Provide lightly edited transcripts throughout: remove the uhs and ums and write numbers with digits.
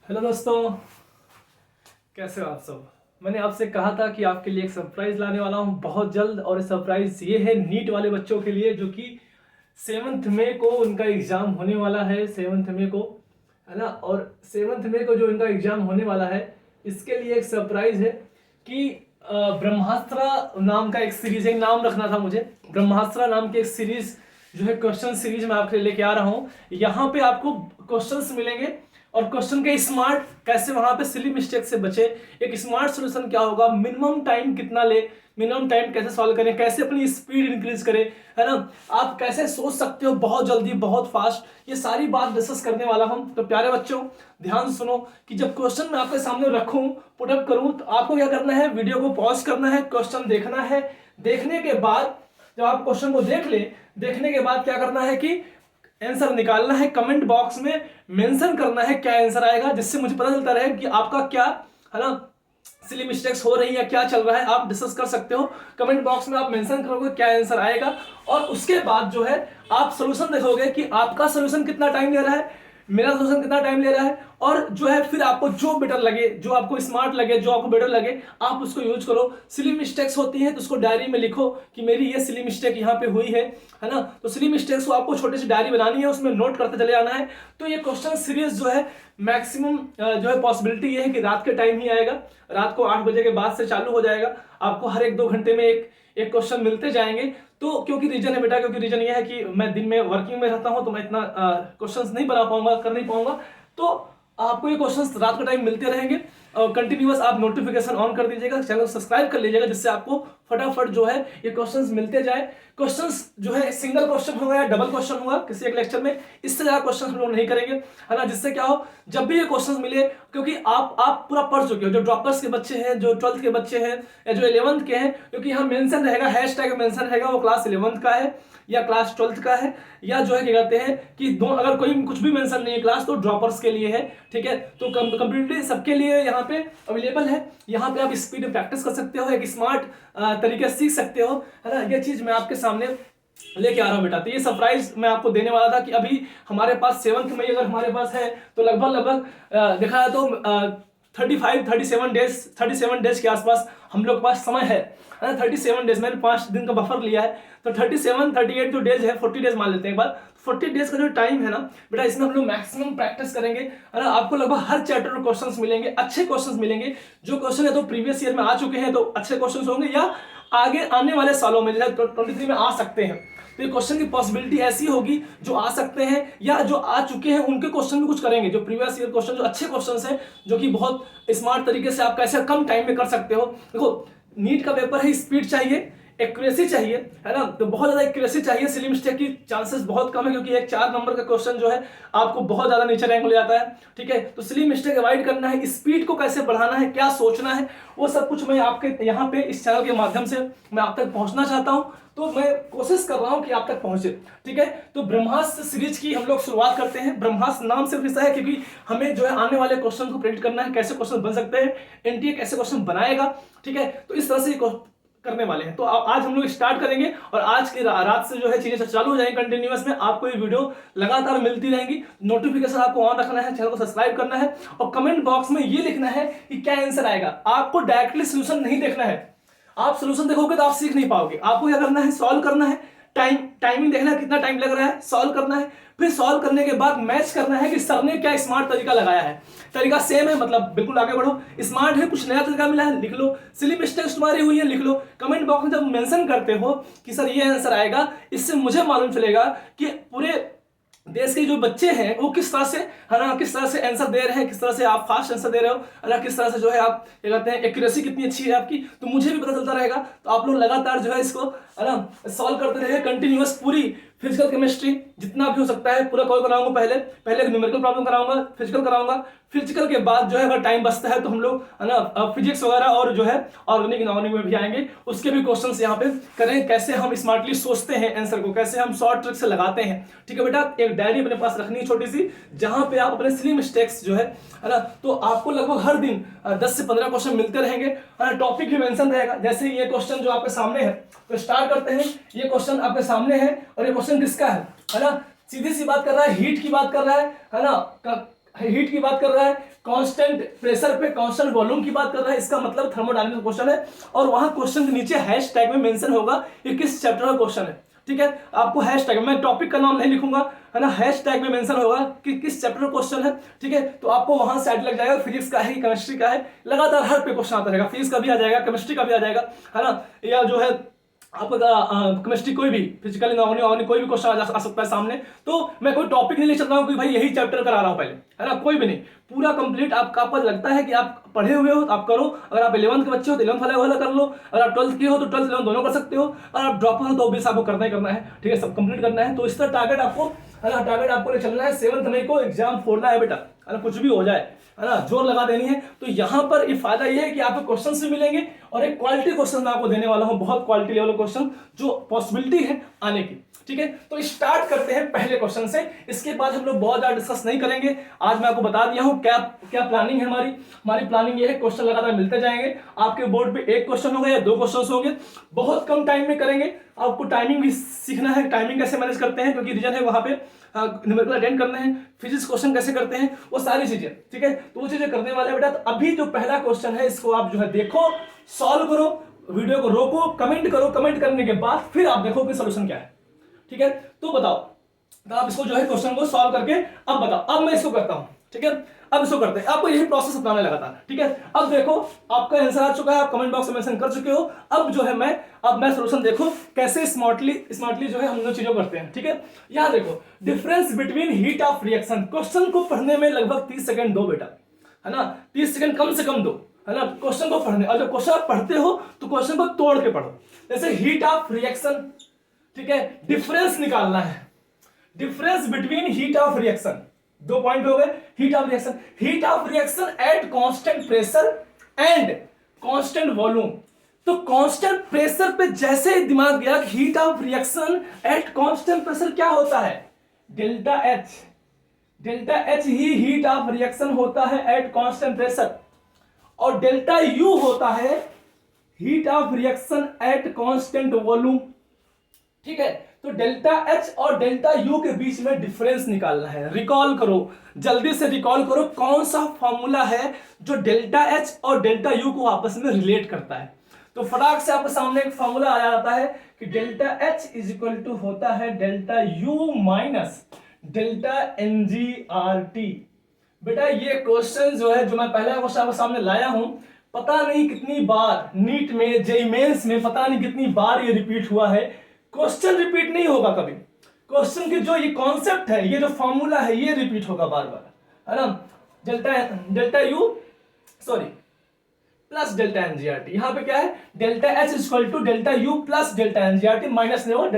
Hello दोस्तों, कैसे हो आप सब। मैंने आपसे कहा था कि आपके लिए एक सरप्राइज लाने वाला हूं बहुत जल्द। और सरप्राइज ये है नीट वाले बच्चों के लिए, जो कि 7 मई को उनका एग्जाम होने वाला है। 7 मई को, है ना। और 7 मई को जो इनका एग्जाम होने वाला है, इसके लिए एक सरप्राइज है कि ब्रह्मास्त्र नाम का एक सीरीज, एक नाम रखना था मुझे। ब्रह्मास्त्र नाम की एक सीरीज जो है, क्वेश्चन सीरीज मैं आपके लिए लेके आ रहा हूँ। यहाँ पे आपको क्वेश्चंस मिलेंगे और क्वेश्चन के स्मार्ट कैसे, वहां पे सिली मिस्टेक से बचे, एक स्मार्ट सॉल्यूशन क्या होगा, मिनिमम टाइम कितना ले, मिनिमम टाइम कैसे सॉल्व करें, कैसे अपनी स्पीड इंक्रीज करें, है ना। आप कैसे सोच सकते हो बहुत जल्दी, बहुत फास्ट, ये सारी बात डिस्कस करने वाला हूं। तो प्यारे बच्चों, ध्यान सुनो कि जब क्वेश्चन मैं आपके सामने रखूं, पुट अप करूं, तो आपको क्या करना है, वीडियो को पॉज करना है, क्वेश्चन देखना है। देखने के बाद जब आप क्वेश्चन को देख ले, देखने के बाद क्या करना है कि आंसर निकालना है, कमेंट बॉक्स में मेंशन करना है क्या आंसर आएगा, जिससे मुझे पता चलता रहे कि आपका क्या, है ना, सिली मिस्टेक्स हो रही है, क्या चल रहा है। आप डिस्कस कर सकते हो, कमेंट बॉक्स में आप मेंशन करोगे क्या आंसर आएगा। और उसके बाद जो है आप सोल्यूशन देखोगे कि आपका सोल्यूशन कितना टाइम ले रहा है, मेरा सोल्यूशन कितना टाइम ले रहा है। और जो है फिर आपको जो बेटर लगे, जो आपको स्मार्ट लगे, जो आपको बेटर लगे, आप उसको यूज करो। सिली मिस्टेक्स होती हैं तो उसको डायरी में लिखो कि मेरी ये सिली मिस्टेक यहाँ पे हुई है ना। तो सिली मिस्टेक्स को आपको छोटी सी डायरी बनानी है, उसमें नोट करते चले जाना है। तो ये क्वेश्चन सीरीज जो है, मैक्सिमम जो है पॉसिबिलिटी ये है कि रात के टाइम ही आएगा, रात को 8 बजे के बाद से चालू हो जाएगा। आपको हर 1-2 घंटे में एक एक क्वेश्चन मिलते जाएंगे। तो क्योंकि रीजन है बेटा, क्योंकि रीजन ये है कि मैं दिन में वर्किंग में रहता हूं, तो मैं इतना क्वेश्चंस नहीं बना पाऊंगा, कर नहीं पाऊंगा। तो आपको ये क्वेश्चंस रात का टाइम मिलते रहेंगे। और कंटिन्यूअस आप नोटिफिकेशन ऑन कर दीजिएगा, चैनल को सब्सक्राइब कर लीजिएगा, जिससे आपको फटाफट जो है ये क्वेश्चंस मिलते जाए। क्वेश्चंस जो है सिंगल क्वेश्चन होगा या डबल क्वेश्चन होगा किसी एक लेक्चर में, इससे ज्यादा क्वेश्चन हम लोग नहीं करेंगे, है ना। जिससे क्या हो, जब भी ये क्वेश्चंस मिले, क्योंकि आप पूरा पढ़ चुके हो, जो ड्रॉपर्स के बच्चे हैं, जो 12th के बच्चे हैं, या जो 11th के हैं, क्योंकि यहाँ मेंशन रहेगा, हैशटैग मेंशन रहेगा, वो क्लास 11th का है या क्लास 12th का है, या जो है क्या कहते हैं कि दो, अगर कोई कुछ भी मेंशन नहीं है क्लास, तो ड्रॉपर्स के लिए है, ठीक है। तो कंप्लीटली सबके लिए यहाँ पे अवेलेबल है। यहाँ पे आप स्पीड में प्रैक्टिस कर सकते हो, एक स्मार्ट तरीके से सीख सकते हो, है ना। ये चीज मैं आपके सामने लेके आ रहा हूं बेटा। तो ये सरप्राइज मैं आपको देने वाला था कि अभी हमारे पास 7 मई अगर हमारे पास है, तो लगभग देखा जाए तो 37 डेज के आसपास हम लोग के पास समय है ना। 37 डेज, मैंने 5 दिन का बफर लिया है, तो 38 जो डेज है, 40 डेज मान लेते हैं एक बार। 40 डेज का जो टाइम है ना बेटा, इसमें हम लोग मैक्सिमम प्रैक्टिस करेंगे, है ना। आपको लगभग हर चैप्टर में क्वेश्चंस मिलेंगे, अच्छे क्वेश्चंस मिलेंगे। जो क्वेश्चन है तो प्रीवियस ईयर में आ चुके हैं, तो अच्छे क्वेश्चंस होंगे, या आगे आने वाले सालों में जैसे 23 में आ सकते हैं। तो ये क्वेश्चन की पॉसिबिलिटी ऐसी होगी, जो आ सकते हैं या जो आ चुके हैं उनके क्वेश्चन भी कुछ करेंगे। जो प्रीवियस ईयर क्वेश्चन, जो अच्छे क्वेश्चंस हैं, जो कि बहुत स्मार्ट तरीके से आप कैसे कम टाइम में कर सकते हो। देखो, नीट का पेपर है, स्पीड चाहिए, एक्यूरेसी चाहिए, है ना। तो बहुत ज्यादा एक्यूरेसी चाहिए, सिली मिस्टेक की चांसेस बहुत कम है, क्योंकि एक 4 नंबर का क्वेश्चन जो है आपको बहुत ज्यादा नीचे रैंक ले जाता है, ठीक है। तो सिली मिस्टेक अवॉइड करना है, स्पीड को कैसे बढ़ाना है, क्या सोचना है, वो सब कुछ मैं आपके यहाँ पे इस चैनल के माध्यम से मैं आप तक पहुंचना चाहता हूं। तो मैं कोशिश कर रहा हूं कि आप तक पहुंचे, ठीक है। तो ब्रह्मास्त्र सीरीज की हम लोग शुरुआत करते हैं। ब्रह्मास्त्र नाम सिर्फ इसलिए है क्योंकि हमें जो है आने वाले क्वेश्चन को प्रेडिक्ट करना है, कैसे क्वेश्चन बन सकते हैं, एनटीए कैसे क्वेश्चन बनाएगा, ठीक है। तो इस तरह से करने वाले हैं। तो आज हम लोग स्टार्ट करेंगे, और आज की रात से जो है चीजें चालू हो जाएंगी कंटिन्यूअस में। आपको ये वीडियो लगातार मिलती रहेंगी। नोटिफिकेशन आपको ऑन रखना है, चैनल को सब्सक्राइब करना है, और कमेंट बॉक्स में ये लिखना है कि क्या आंसर आएगा। आपको डायरेक्टली सोल्यूशन नहीं देखना है, आप सोल्यूशन देखोगे तो आप सीख नहीं पाओगे। आपको क्या करना है, सॉल्व करना है, टाइमिंग देखना है कितना टाइम लग रहा है, सॉल्व करना है, फिर सॉल्व करने के बाद मैच करना है कि सर ने क्या स्मार्ट तरीका लगाया है। तरीका सेम है, मतलब बिल्कुल आगे बढ़ो। स्मार्ट है, कुछ नया तरीका मिला है, लिख लो। सिली मिस्टेक्स तुम्हारी हुई है, लिख लो। कमेंट बॉक्स में जब मेंशन करते हो कि सर ये आंसर आएगा, इससे मुझे मालूम चलेगा कि पूरे देश के जो बच्चे हैं वो किस तरह से, है ना, किस तरह से आंसर दे रहे हैं, किस तरह से आप फास्ट आंसर दे रहे हो, है ना, किस तरह से जो है आप क्या कहते हैं, एक्यूरेसी कितनी अच्छी है आपकी, तो मुझे भी पता चलता रहेगा। तो आप लोग लगातार जो है इसको, है ना, सॉल्व करते रहे कंटिन्यूअस। पूरी फिजिकल केमिस्ट्री जितना भी हो सकता है पूरा कवर कराऊंगा। पहले एक न्यूमेरिकल प्रॉब्लम कराऊंगा, फिजिकल कराऊंगा। फिजिकल के बाद जो है अगर टाइम बचता है तो हम लोग, है ना, फिजिक्स वगैरह और जो है ऑर्गेनिक इनऑर्गेनिक में भी आएंगे। उसके भी क्वेश्चंस यहाँ पे करें, कैसे हम स्मार्टली सोचते हैं आंसर को, कैसे हम शॉर्ट ट्रिक से लगाते हैं, ठीक है बेटा। एक डायरी अपने पास रखनी है छोटी सी, जहां पे आप अपने सिली मिस्टेक्स जो है ना, तो आपको लगभग हर दिन 10 से 15 क्वेश्चन मिलते रहेंगे। टॉपिक भी मेंशन रहेगा, जैसे ये क्वेश्चन जो आपके सामने है, तो स्टार्ट करते हैं। ये क्वेश्चन आपके सामने है, और ये क्वेश्चन किसका है ना, सीधी सी बात कर रहा है, हीट की बात कर रहा है ना, हीट की बात कर रहा है, कांस्टेंट प्रेशर पे कांस्टेंट वॉल्यूम की बात कर रहा है, इसका मतलब थर्मोडायनामिक्स क्वेश्चन है। और वहां क्वेश्चन के नीचे हैशटैग में मेंशन होगा ये किस चैप्टर का क्वेश्चन है, ठीक है। आपको हैशटैग, मैं टॉपिक का नाम नहीं लिखूंगा, है ना, हैशटैग में मेंशन होगा कि किस चैप्टर का क्वेश्चन है, ठीक है। तो आपको वहां से आइडिया लग जाएगा फिजिक्स का है कि केमिस्ट्री का है, लगातार हर पे क्वेश्चन आता रहेगा, फिजिक्स का भी आ जाएगा, केमिस्ट्री का भी आ जाएगा, है ना, या जो है आपका केमिस्ट्री कोई भी फिजिकल इनऑर्गेनिक कोई भी क्वेश्चन आ सकता है सामने। तो मैं कोई टॉपिक नहीं ले चल रहा हूँ कि भाई यही चैप्टर करा रहा हूँ पहले, है ना, कोई भी नहीं, पूरा कंप्लीट आपको लगता है कि आप पढ़े हुए हो आप करो। अगर आप 11th के बच्चे हो तो 11th वाला कर लो, अगर आप 12th के हो तो 12th 11th दोनों कर सकते हो, अगर आप ड्रॉप हो तो ऑब्वियस आपको करना ही करना है, ठीक है, सब कंप्लीट करना है। तो इस तरह टारगेट आपको, है ना, टारगेट आपको ले चलना है। 7 मई को एग्जाम फोड़ना है बेटा, है ना, कुछ भी हो जाए, है ना, जोर लगा देनी है। तो यहाँ पर ये फायदा ये है कि आपको क्वेश्चन भी मिलेंगे और एक क्वालिटी क्वेश्चन मैं आपको देने वाला हूँ, बहुत क्वालिटी लेवल क्वेश्चन जो पॉसिबिलिटी है आने की, ठीक है। तो स्टार्ट करते हैं पहले क्वेश्चन से, इसके बाद हम लोग बहुत ज्यादा डिस्कस नहीं करेंगे। आज मैं आपको बता दिया हूँ क्या क्या प्लानिंग है हमारी प्लानिंग ये है, क्वेश्चन लगातार मिलते जाएंगे। आपके बोर्ड पे एक क्वेश्चन होगा या 2 क्वेश्चन होंगे, बहुत कम टाइम में करेंगे। आपको टाइमिंग भी सीखना है, टाइमिंग कैसे मैनेज करते हैं, क्योंकि रीजन है वहां पे न्यूमेरिकल अटेंड करने हैं, फिजिक्स क्वेश्चन कैसे करते हैं, वो सारी चीजें, ठीक है। तो वो चीजें करने वाले बेटा। तो अभी जो पहला क्वेश्चन है इसको आप जो है देखो, सॉल्व करो, वीडियो को रोको, कमेंट करो, कमेंट करने के बाद फिर आप देखो कि सोल्यूशन क्या है, ठीक है। तो बताओ, तो आप इसको जो है क्वेश्चन को सॉल्व करके अब बताओ। अब मैं इसको करता हूं, ठीक है, अब इसको करते हैं, आपको यही प्रोसेस अपनाना लगातार, ठीक है। अब देखो आपका आंसर आ चुका है, आप कमेंट बॉक्स में मेंशन कर चुके हो। अब जो है मैं सोल्यूशन देखो कैसे स्मार्टली जो है हम लोग चीजों करते हैं, ठीक है। यहां देखो difference between heat of reaction, question को पढ़ने में लगभग 30 सेकंड दो बेटा, है ना, 30 सेकंड कम से कम दो, है ना, क्वेश्चन को पढ़ने। और जब क्वेश्चन आप पढ़ते हो तो क्वेश्चन को तोड़ के पढ़ो। जैसे हीट ऑफ रिएक्शन, ठीक है, डिफरेंस निकालना है, difference between heat of reaction, 2 point हो गए। Heat of reaction at constant pressure and constant volume. तो कांस्टेंट प्रेशर पे जैसे ही दिमाग गया, heat of reaction at constant pressure क्या होता है, delta H he heat of reaction होता है एट कांस्टेंट प्रेशर, और डेल्टा यू होता है heat of reaction at constant volume, ठीक है। तो डेल्टा एच और डेल्टा यू के बीच में डिफरेंस निकालना है। रिकॉल करो, जल्दी से रिकॉल करो, कौन सा फॉर्मूला है जो डेल्टा एच और डेल्टा यू को आपस में रिलेट करता है। तो फटाक से आपके सामने एक फॉर्मूला आ जाता है कि delta H is equal to होता है delta U minus delta NGRT. बेटा ये क्वेश्चन जो है, जो मैं पहला क्वेश्चन आपके सामने लाया हूं, पता नहीं कितनी बार नीट में, जेईई मेंस में पता नहीं कितनी बार ये रिपीट हुआ है। क्वेश्चन रिपीट नहीं होगा कभी, क्वेश्चन की जो ये कॉन्सेप्ट है, ये जो फॉर्मूला है, ये रिपीट होगा बार बार, है ना। Delta U sorry plus delta NGRT, यहां पे क्या है, delta H is equal to delta U plus delta NGRT, minus नहीं होगा,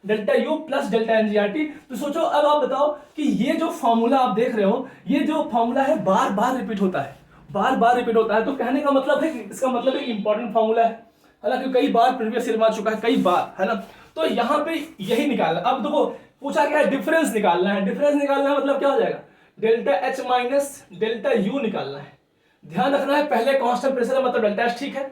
delta U plus delta NGRT. तो सोचो, अब आप बताओ कि ये जो फॉर्मूला आप देख रहे हो, ये जो फॉर्मूला है बार बार रिपीट होता है, बार बार रिपीट होता है। तो कहने का मतलब है कि इसका मतलब एक इंपॉर्टेंट फॉर्मूला है ना, कि कई बार प्रीवियस ईयर में आ चुका है, कई बार, है ना। तो यहाँ पे यही निकालना। अब देखो पूछा क्या है, डिफरेंस निकालना है। डिफरेंस निकालना है मतलब क्या हो जाएगा, delta H minus delta U निकालना है। ध्यान रखना है, पहले कांस्टेंट प्रेशर है मतलब डेल्टा एच ठीक है,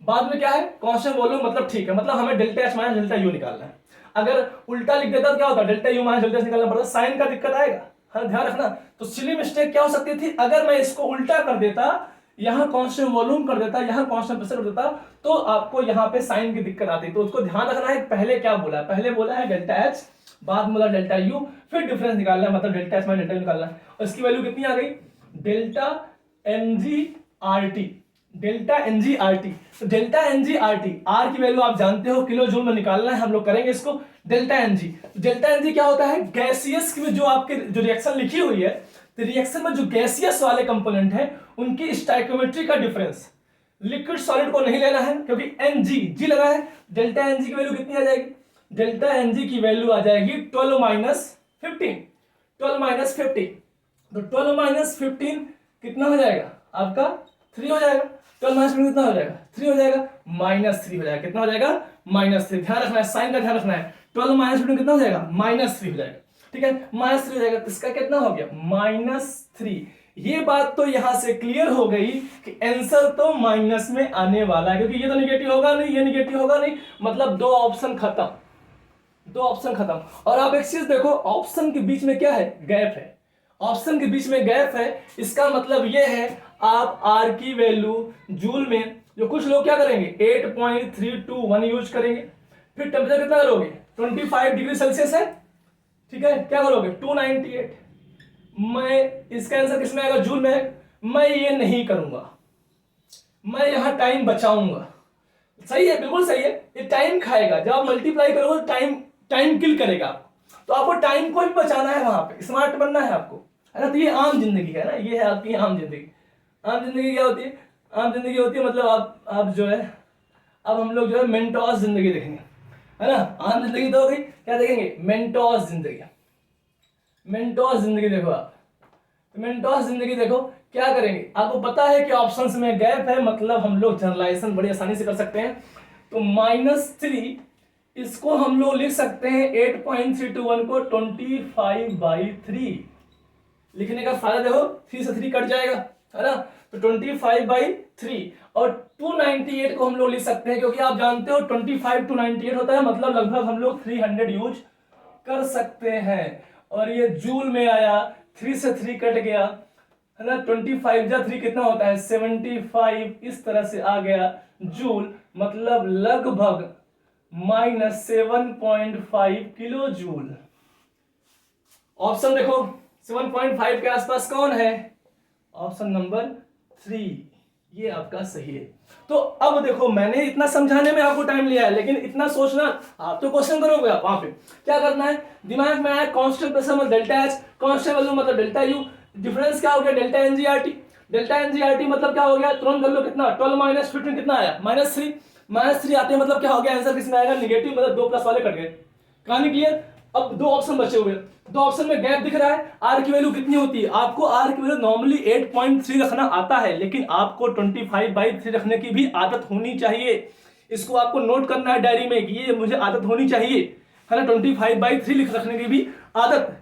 बाद में क्या है कांस्टेंट वॉल्यूम मतलब ठीक है, मतलब हमें delta H minus delta U निकालना है। अगर उल्टा लिख देता तो क्या होता, delta U minus delta H निकालना पड़ता, साइन का दिक्कत आएगा, हाँ ध्यान रखना। तो सिली मिस्टेक क्या हो सकती थी, अगर मैं इसको उल्टा कर देता, यहां कांस्टेंट वॉल्यूम कर देता, यहां कांस्टेंट प्रेशर कर देता, तो आपको यहां पे साइन की दिक्कत आती। तो उसको ध्यान रखना है, पहले क्या बोला, पहले बोला है डेल्टा एच, बाद में बोला डेल्टा यू, फिर डिफरेंस निकालना है, मतलब delta H minus delta U निकालना है। और इसकी वैल्यू कितनी आ गई, डेल्टा एनजीआरटी, डेल्टा एनजीआरटी। तो डेल्टा एनजीआरटी, आर की वैल्यू आप जानते हो, किलो जूल में निकालना है, हम लोग करेंगे इसको। डेल्टा एनजी, डेल्टा एनजी क्या होता है, गैसियस की जो आपके जो रिएक्शन लिखी हुई है, तो रिएक्शन में जो गैसियस वाले कंपोनेंट है उनकी स्टाइकोमेट्री का डिफरेंस। लिक्विड सॉलिड को नहीं लेना है क्योंकि एनजी जी लगा है। डेल्टा एनजी की वैल्यू कितनी आ जाएगी, डेल्टा एनजी की वैल्यू आ जाएगी 12 माइनस 15, 12 माइनस 15। तो 12 माइनस 15 कितना हो जाएगा आपका, 3 हो जाएगा। 12 माइनस 15 कितना हो जाएगा, 3 हो जाएगा, माइनस 3 हो जाएगा। कितना हो जाएगा, -3। ध्यान रखना है, साइन का ध्यान रखना है। 12 माइनस 15 कितना हो जाएगा, -3 हो जाएगा, ठीक है, -3 हो जाएगा। इसका कितना हो गया, -3। ये बात तो यहां से क्लियर हो गई कि आंसर तो माइनस में आने वाला है, क्योंकि ये तो निगेटिव होगा नहीं, ये निगेटिव होगा नहीं, मतलब 2 ऑप्शन खत्म, 2 ऑप्शन खत्म। और आप एक चीज देखो, ऑप्शन के बीच में क्या है, गैप है। ऑप्शन के बीच में गैप है, इसका मतलब ये है आप आर की वैल्यू जूल में, जो कुछ लोग क्या करेंगे 8.321 यूज करेंगे, फिर टेम्परेचर कितना करोगे 25 डिग्री सेल्सियस है, ठीक है, क्या करोगे 298। मैं इसका आंसर किसमें आएगा जूल में, मैं ये नहीं करूंगा, मैं यहां टाइम बचाऊंगा। सही है, बिल्कुल सही है, ये टाइम खाएगा, जब आप मल्टीप्लाई करोगे टाइम किल करेगा आपको, तो आपको टाइम को भी बचाना है, वहां पे स्मार्ट बनना है आपको, है ना। तो ये आम जिंदगी है ना, ये है आपकी आम जिंदगी। आम जिंदगी क्या होती है, आम जिंदगी होती है मतलब आप जो है, अब हम लोग जो है मेंटोस जिंदगी देखेंगे, है ना। आम जिंदगी तो हो गई, क्या देखेंगे मेंटोस जिंदगी। मेंटोस जिंदगी देखो आप, तो मेंटोस जिंदगी देखो क्या करेंगे, आपको पता है कि ऑप्शंस में गैप है, मतलब हम लोग जनरलाइजेशन बड़ी आसानी से कर सकते हैं। तो -3 इसको हम लोग लिख सकते हैं 8.321 को 25/3 लिखने का फायदा देखो, 3 से 3 कट जाएगा, है ना। तो 25/3 और 298 को हम लोग लिख सकते हैं, क्योंकि आप जानते हो 25 to 98 होता है, मतलब लगभग हम लोग 300 यूज कर सकते हैं। और ये जूल में आया, 3 से 3 कट गया, है ना। 25 जा 3 कितना होता है 75, इस तरह से आ गया जूल, मतलब लगभग -7.5 किलो जूल। ऑप्शन देखो 7.5 के आसपास कौन है, ऑप्शन नंबर 3, ये आपका सही है। तो अब देखो मैंने इतना समझाने में आपको टाइम लिया है, लेकिन इतना सोचना, आप तो क्वेश्चन करोगे, आप वहां पे क्या करना है, दिमाग में आया कांस्टेंट प्रेशर मतलब डेल्टा एच, कांस्टेंट वैल्यू मतलब डेल्टा यू, डिफरेंस क्या हो गया डेल्टा एनजीआरटी, डेल्टा एनजीआरटी मतलब क्या हो गया, तुरंत कर लो कितना 12 - 15 कितना आया -3, -3 आते हैं मतलब क्या हो गया आंसर किसमें आएगा नेगेटिव, मतलब 2 प्लस वाले कट गए। कहानी क्लियर। अब 2 ऑप्शन बचे हुए, 2 ऑप्शन में गैप दिख रहा है, आर की वैल्यू कितनी होती है, आपको आर की वैल्यू नॉर्मली 8.3 रखना आता है, लेकिन आपको 25/3 रखने की भी आदत होनी चाहिए। इसको आपको नोट करना है डायरी में कि ये मुझे आदत होनी चाहिए, है ना। 25/3 लिख रखने की भी आदत,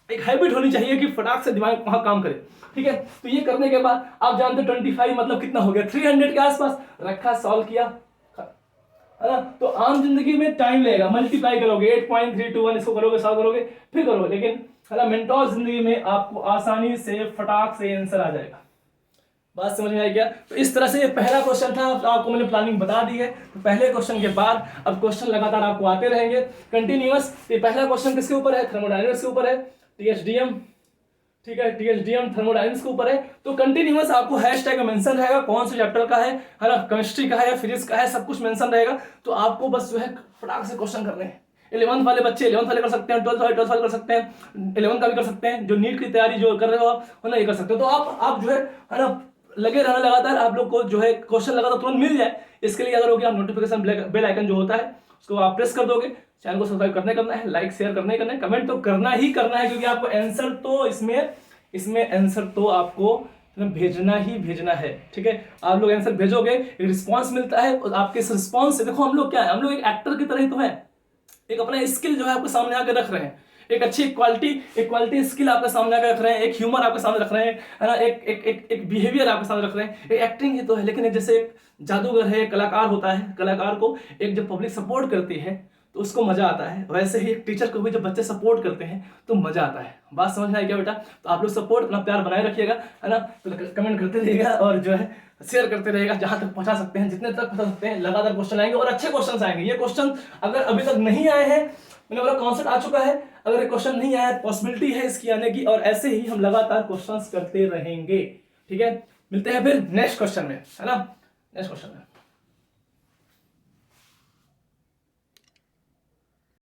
एक हैबिट होनी चाहिए कि फटाक से दिमाग वहां काम करे, ठीक है। तो ये करने के बाद आप जानते हो 25 मतलब कितना हो गया 300 के आसपास, रखा सॉल्व किया, है ना। तो आम जिंदगी में टाइम लगेगा, मल्टीप्लाई करोगे 8.321 इसको करोगे, सॉल्व करोगे, फिर करोगे, लेकिन है ना मेंटोस जिंदगी में आपको आसानी से फटाक से आंसर आ जाएगा। बात समझ में आई क्या। तो इस तरह से ये पहला क्वेश्चन था, तो आपको मैंने प्लानिंग बता दी है। तो पहले क्वेश्चन के बाद अब क्वेश्चन लगातार आपको आते रहेंगे कंटिन्यूअस। ये पहला क्वेश्चन किसके ऊपर है, थर्मोडायनेमिक्स के ऊपर है, टीएचडीएम, ठीक है, टीएचडीएम थर्मोडायनेमिक्स के ऊपर है। तो कंटिन्यूअस आपको हैशटैग में मेंशन रहेगा कौन से चैप्टर का है ना, केमिस्ट्री का है या फिजिक्स का है, सब कुछ मेंशन रहेगा। तो आपको बस जो है फटाक से क्वेश्चन करने हैं। 11th वाले बच्चे 11th वाले कर सकते हैं, 12th वाले कर सकते हैं, 11th का भी कर सकते हैं, जो नीट की तैयारी जो कर रहे हो आप, है ना, ये कर सकते हो। तो आप जो है ना लगे रहना लगातार, आप लोग को जो है क्वेश्चन लगातार तुरंत मिल जाए, इसके लिए अगर हो गया आप नोटिफिकेशन बेल आइकन जो होता है उसको आप प्रेस कर दोगे। चैनल को सब्सक्राइब करना है, लाइक शेयर करना है, कमेंट तो करना ही करना है, क्योंकि आपको आंसर तो इसमें आंसर तो आपको भेजना ही भेजना है, ठीक है। आप लोग आंसर भेजोगे, एक रिस्पांस मिलता है, और आपके इस रिस्पांस से देखो हम लोग क्या है, हम लोग एक एक्टर की तरह ही तो है, एक अपना स्किल जो है आपके सामने आकर रख रहे हैं, एक अच्छी क्वालिटी स्किल आपके सामने आकर रख रहे हैं, एक ह्यूमर आपके सामने रख रहे हैं, है ना, एक बिहेवियर आपके सामने रख रहे हैं, एक एक्टिंग ही तो है। लेकिन जैसे एक जादूगर है, कलाकार होता है, कलाकार को एक जब पब्लिक सपोर्ट करती है तो उसको मजा आता है, वैसे ही एक टीचर को भी जब बच्चे सपोर्ट करते हैं तो मजा आता है। बात समझ में आई क्या बेटा। तो आप लोग सपोर्ट अपना प्यार बनाए रखिएगा, है ना, तो कमेंट करते रहिएगा और जो है शेयर करते रहेगा, जहां तक पहुंचा सकते हैं, जितने तक पहुंचा सकते हैं। लगातार क्वेश्चन आएंगे और अच्छे क्वेश्चन आएंगे। ये क्वेश्चन अगर अभी तक नहीं आए हैं, मैंने बोला कॉन्सेप्ट आ चुका है, अगर क्वेश्चन नहीं आया पॉसिबिलिटी है इसकी आने की, और ऐसे ही हम लगातार क्वेश्चंस करते रहेंगे, ठीक है। मिलते हैं फिर नेक्स्ट क्वेश्चन में, है ना, नेक्स्ट क्वेश्चन में।